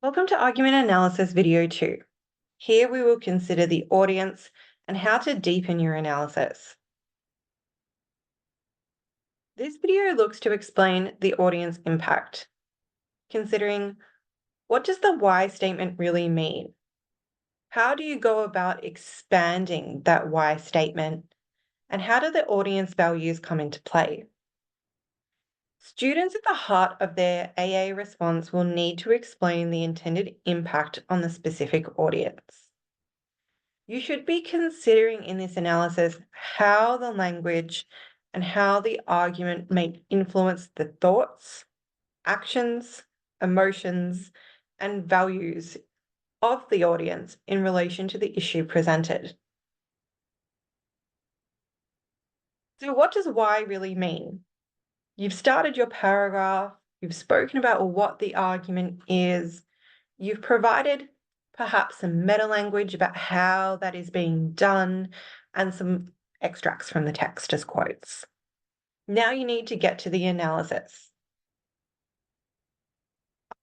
Welcome to Argument Analysis Video 2. Here we will consider the audience and how to deepen your analysis. This video looks to explain the audience impact, considering what does the why statement really mean? How do you go about expanding that why statement? And how do the audience values come into play? Students at the heart of their AA response will need to explain the intended impact on the specific audience. You should be considering in this analysis how the language and how the argument may influence the thoughts, actions, emotions, and values of the audience in relation to the issue presented. So what does why really mean? You've started your paragraph, you've spoken about what the argument is, you've provided perhaps some meta language about how that is being done and some extracts from the text as quotes. Now you need to get to the analysis.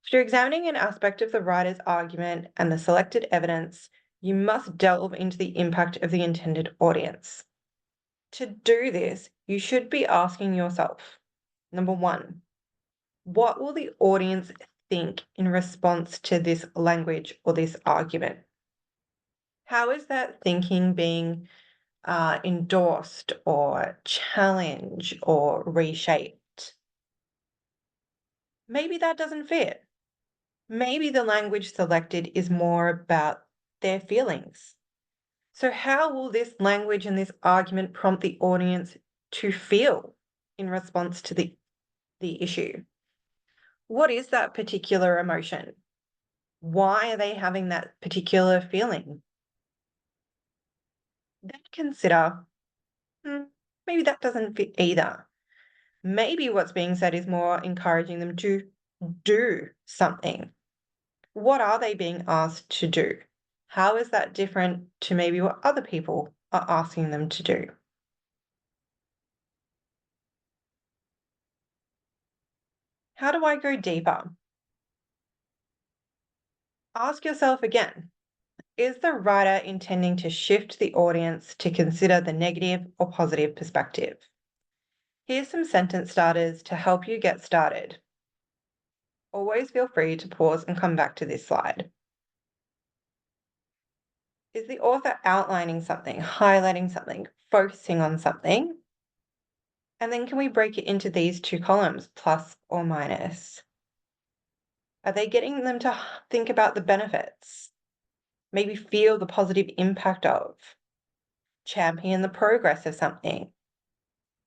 After examining an aspect of the writer's argument and the selected evidence, you must delve into the impact of the intended audience. To do this, you should be asking yourself, number one, what will the audience think in response to this language or this argument? How is that thinking being endorsed or challenged or reshaped? Maybe that doesn't fit. Maybe the language selected is more about their feelings. So, how will this language and this argument prompt the audience to feel in response to the issue? What is that particular emotion? Why are they having that particular feeling? Then consider, maybe that doesn't fit either. Maybe what's being said is more encouraging them to do something. What are they being asked to do? How is that different to maybe what other people are asking them to do? How do I go deeper? Ask yourself again, is the writer intending to shift the audience to consider the negative or positive perspective? Here's some sentence starters to help you get started. Always feel free to pause and come back to this slide. Is the author outlining something, highlighting something, focusing on something? And then can we break it into these two columns, plus or minus? Are they getting them to think about the benefits? Maybe feel the positive impact of? Champion the progress of something?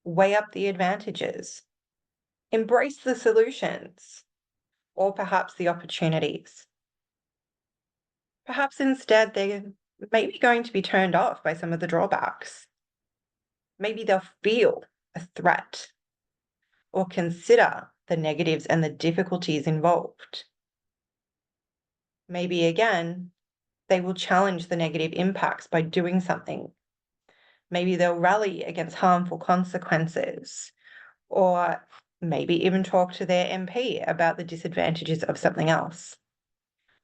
Weigh up the advantages? Embrace the solutions? Or perhaps the opportunities? Perhaps instead they're maybe going to be turned off by some of the drawbacks. Maybe they'll feel a threat or consider the negatives and the difficulties involved. Maybe again, they will challenge the negative impacts by doing something. Maybe they'll rally against harmful consequences, or maybe even talk to their MP about the disadvantages of something else.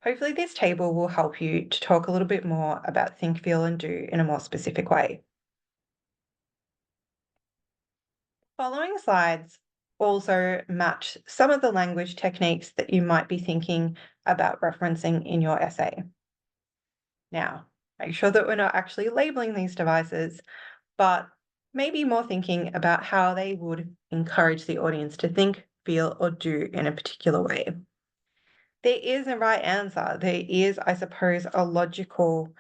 Hopefully this table will help you to talk a little bit more about think, feel, and do in a more specific way. Following slides also match some of the language techniques that you might be thinking about referencing in your essay. Now, make sure that we're not actually labeling these devices, but maybe more thinking about how they would encourage the audience to think, feel, or do in a particular way. There is a right answer. There is, I suppose, a logical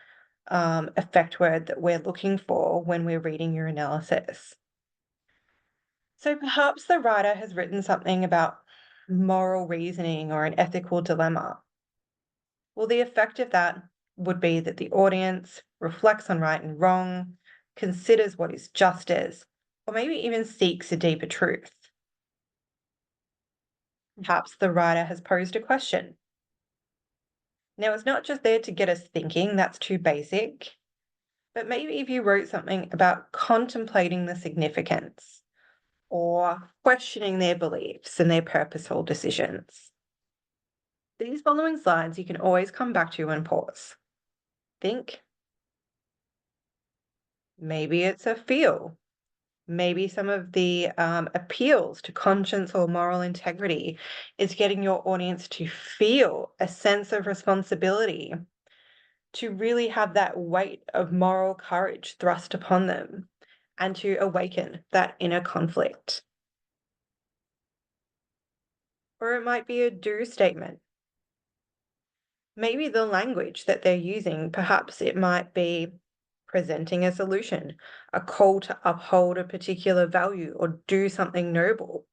effect word that we're looking for when we're reading your analysis. So perhaps the writer has written something about moral reasoning or an ethical dilemma. Well, the effect of that would be that the audience reflects on right and wrong, considers what is justice, or maybe even seeks a deeper truth. Perhaps the writer has posed a question. Now, it's not just there to get us thinking, that's too basic, but maybe if you wrote something about contemplating the significance or questioning their beliefs and their purposeful decisions. These following slides you can always come back to and pause. Think. Maybe it's a feel. Maybe some of the appeals to conscience or moral integrity is getting your audience to feel a sense of responsibility, to really have that weight of moral courage thrust upon them, and to awaken that inner conflict. Or it might be a do statement. Maybe the language that they're using, perhaps it might be presenting a solution, a call to uphold a particular value or do something noble.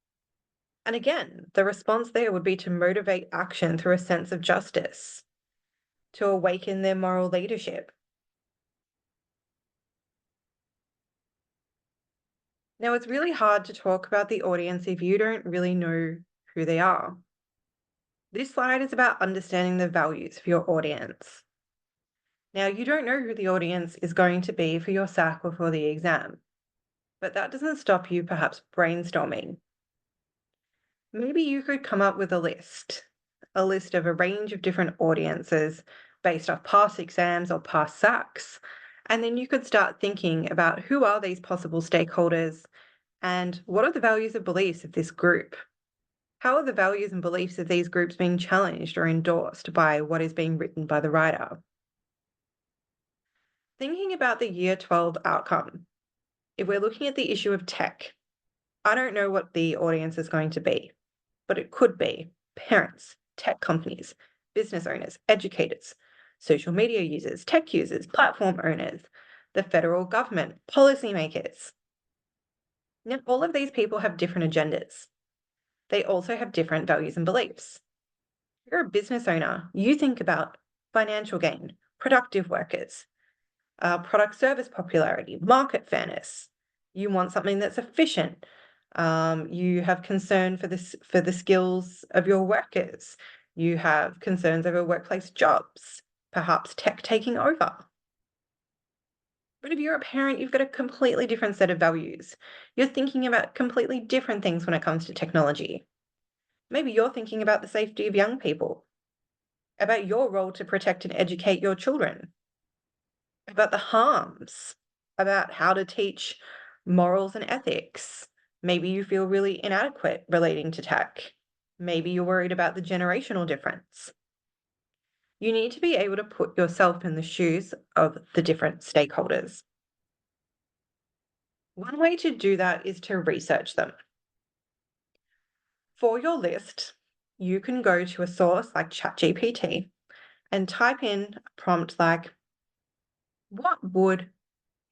And again, the response there would be to motivate action through a sense of justice, to awaken their moral leadership. Now, it's really hard to talk about the audience if you don't really know who they are. This slide is about understanding the values of your audience. Now, you don't know who the audience is going to be for your SAC or for the exam, but that doesn't stop you perhaps brainstorming. Maybe you could come up with a list of a range of different audiences based off past exams or past SACs. And then you could start thinking about who are these possible stakeholders and what are the values and beliefs of this group? How are the values and beliefs of these groups being challenged or endorsed by what is being written by the writer? Thinking about the Year 12 outcome, if we're looking at the issue of tech, I don't know what the audience is going to be, but it could be parents, tech companies, business owners, educators, social media users, tech users, platform owners, the federal government, policymakers. Now, all of these people have different agendas. They also have different values and beliefs. If you're a business owner, you think about financial gain, productive workers, product service popularity, market fairness. You want something that's efficient. You have concern for the skills of your workers. You have concerns over workplace jobs, perhaps tech taking over. But if you're a parent, you've got a completely different set of values. You're thinking about completely different things when it comes to technology. Maybe you're thinking about the safety of young people, about your role to protect and educate your children, about the harms, about how to teach morals and ethics. Maybe you feel really inadequate relating to tech. Maybe you're worried about the generational difference. You need to be able to put yourself in the shoes of the different stakeholders. One way to do that is to research them. For your list, you can go to a source like ChatGPT and type in a prompt like, what would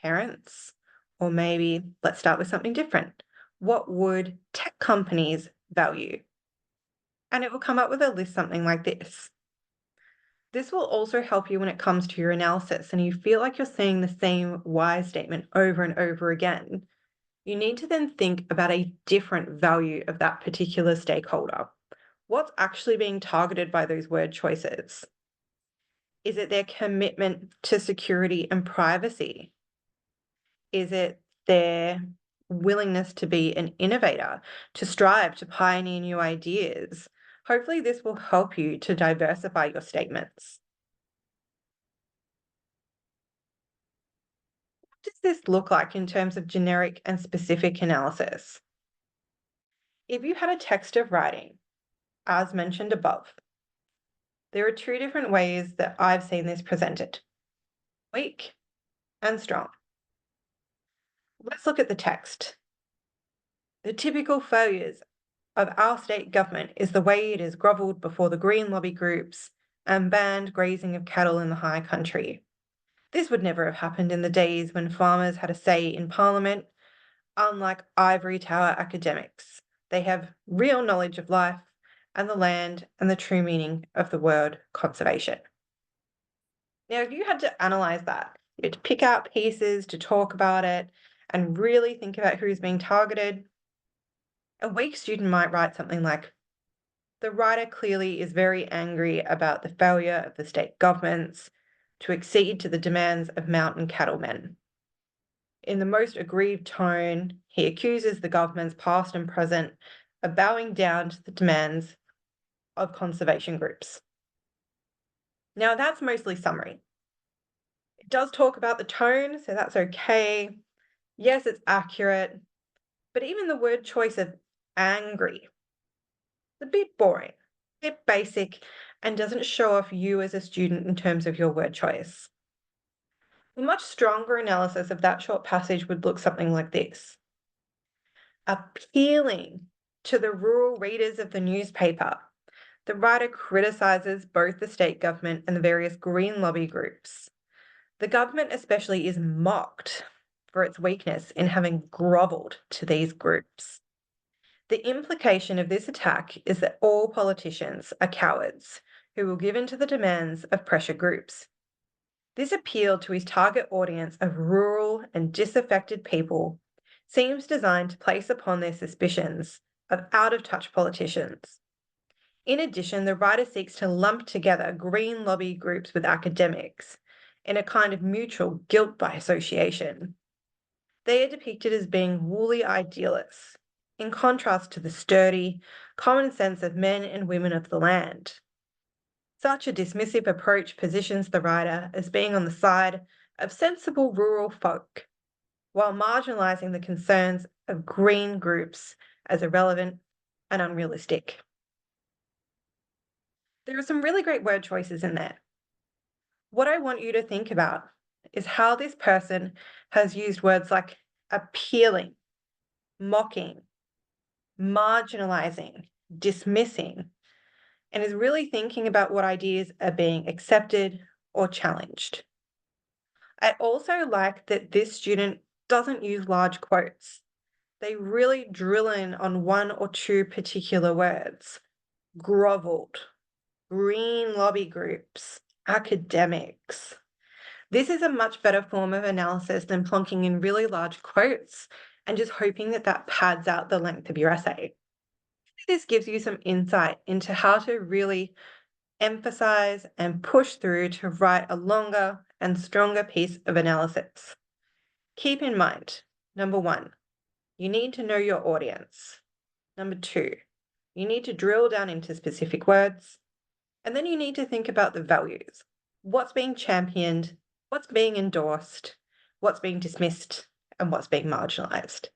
parents, or maybe let's start with something different. What would tech companies value? And it will come up with a list something like this. This will also help you when it comes to your analysis and you feel like you're saying the same why statement over and over again. You need to then think about a different value of that particular stakeholder. What's actually being targeted by those word choices? Is it their commitment to security and privacy? Is it their willingness to be an innovator, to strive to pioneer new ideas? Hopefully, this will help you to diversify your statements. What does this look like in terms of generic and specific analysis? If you had a text of writing, as mentioned above, there are two different ways that I've seen this presented: weak and strong. Let's look at the text. The typical failures of our state government is the way it is grovelled before the green lobby groups and banned grazing of cattle in the high country. This would never have happened in the days when farmers had a say in Parliament, unlike ivory tower academics. They have real knowledge of life and the land and the true meaning of the word conservation. Now, if you had to analyse that, you had to pick out pieces to talk about it and really think about who's being targeted, a weak student might write something like, the writer clearly is very angry about the failure of the state governments to accede to the demands of mountain cattlemen. In the most aggrieved tone, he accuses the governments, past and present, of bowing down to the demands of conservation groups. Now, that's mostly summary. It does talk about the tone, so that's okay. Yes, it's accurate, but even the word choice of angry, it's a bit boring, a bit basic, and doesn't show off you as a student in terms of your word choice. A much stronger analysis of that short passage would look something like this. Appealing to the rural readers of the newspaper, the writer criticizes both the state government and the various green lobby groups. The government especially is mocked for its weakness in having grovelled to these groups. The implication of this attack is that all politicians are cowards who will give in to the demands of pressure groups. This appeal to his target audience of rural and disaffected people seems designed to place upon their suspicions of out-of-touch politicians. In addition, the writer seeks to lump together green lobby groups with academics in a kind of mutual guilt by association. They are depicted as being woolly idealists, in contrast to the sturdy, common sense of men and women of the land. Such a dismissive approach positions the writer as being on the side of sensible rural folk, while marginalising the concerns of green groups as irrelevant and unrealistic. There are some really great word choices in there. What I want you to think about is how this person has used words like appealing, mocking, marginalizing, dismissing, and is really thinking about what ideas are being accepted or challenged. I also like that this student doesn't use large quotes. They really drill in on one or two particular words. Grovelled, green lobby groups, academics. This is a much better form of analysis than plonking in really large quotes and just hoping that that pads out the length of your essay. This gives you some insight into how to really emphasize and push through to write a longer and stronger piece of analysis. Keep in mind, number one, you need to know your audience. Number two, you need to drill down into specific words. And then you need to think about the values. What's being championed, what's being endorsed, what's being dismissed, and what's being marginalized.